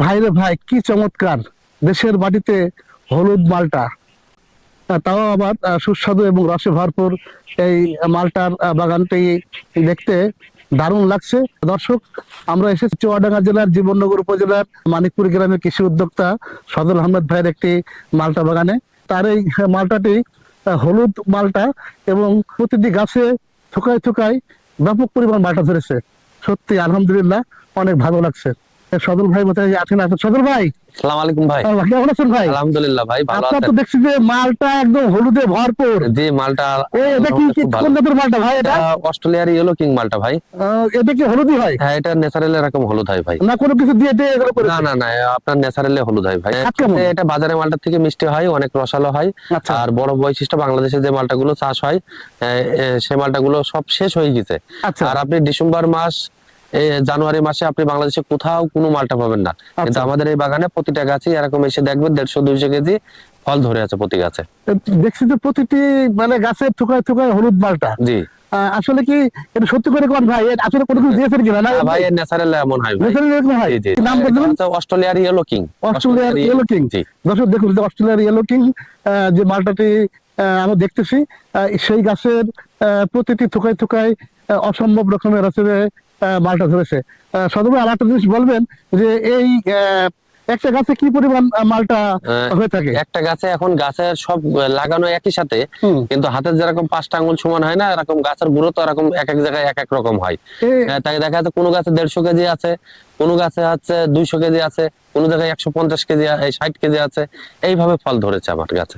ভাইরে ভাই, কি চমৎকার! দেশের মাটিতে হলুদ মালটা, তাও আবার সুস্বাদু এবং রসে ভরপুর। এই মালটার বাগানটি দেখতে দারুণ লাগছে। দর্শক, আমরা এসেছি চুয়াডাঙ্গা জেলার জীবননগর উপজেলার মানিকপুর গ্রামের কৃষি উদ্যোক্তা সদর আহমেদ ভাইয়ের একটি মালটা বাগানে। তার এই মালটাটি হলুদ মালটা, এবং প্রতিটি গাছে থোকায় থোকায় ব্যাপক পরিমাণ মালটা ধরেছে। সত্যি আলহামদুলিল্লাহ, অনেক ভালো লাগছে। সদর ভাই কোথায় আছেন? সদর ভাই, আসসালামু আলাইকুম ভাই। কেমন আছেন ভাই? আলহামদুলিল্লাহ ভাই, ভালো আপনার তো আছেন? দেখছি যে মালটা একদম হলুদে ভরপুর। জি, মালটা এটা কি খুব ভালো। কোন জাতের মালটা ভাই? এটা অস্ট্রেলিয়ার ইয়েলো কিং মালটা ভাই। এটা কি হলুদই হয় হ্যাঁ, এটা ন্যাচারাল এরকম হলুদ হয় ভাই। না কোনো কিছু দিয়ে দিয়ে এগুলো না করেছে? না না, আপনার ন্যাচারালি হলুদ হয় ভাই। স্বাদ কেমন? এটা বাজারে মালটা থেকে মিষ্টি হয়, অনেক রসালো হয়। আচ্ছা আর বড় বৈশিষ্ট্য, বাংলাদেশে যে মালটা গুলো চাষ হয় সে মালটা গুলো সব শেষ হয়ে গেছে। আচ্ছা আর আপনি ডিসেম্বর মাস, জানুয়ারি মাসে আপনি বাংলাদেশে কোথাও কোনো মালটা পাবেন না। কিন্তু আচ্ছা, আমাদের এই বাগানে প্রতিটা গাছে এরকম এসে দেখবেন 150-200 কেজি ফল ধরে আছে প্রতি গাছে। দেখছি যে প্রতিটি মানে গাছের থোকায় থোকায় হলুদ মালটা। জি আসলে কি এটা সত্যি করে কোন ভাই? এর আসলে কোনো কিছু দিয়েছেন কিনা? না ভাই, ন্যাচারাল এমন হয় ভাই। ন্যাচারালি এরকম হয়? জি জি, কি নাম বললেন? এটা হচ্ছে অস্ট্রেলিয়ার ইয়েলো কিং। অস্ট্রেলিয়ার ইয়েলো কিং। জি দর্শক দেখুন, যে অস্ট্রেলিয়ার ইয়েলো কিং যে মালটাটি আমরা দেখতেছি, সেই গাছের প্রতিটি থোকায় থোকায় অসম্ভব রকমের আসলে মালটা ধরেছে। সদর ভাই, আর একটা জিনিস বলবেন যে এই একটা গাছে কি পরিমাণ মালটা আহ, হয়ে থাকে? একটা গাছে, এখন গাছের সব লাগানো একই সাথে, হুম। কিন্তু হাতের যেরকম 5টা আঙ্গুল সমান হয় না, এরকম গাছের গুঁড়ো তো এরকম এক এক জায়গায় এক এক রকম হয়। তাই দেখা যাচ্ছে কোনো গাছে 150 কেজি আছে, কোনো গাছে হচ্ছে 200 কেজি আছে, কোনো জায়গায় 150 কেজি 60 কেজি আছে। এইভাবে ফল ধরেছে আমার গাছে।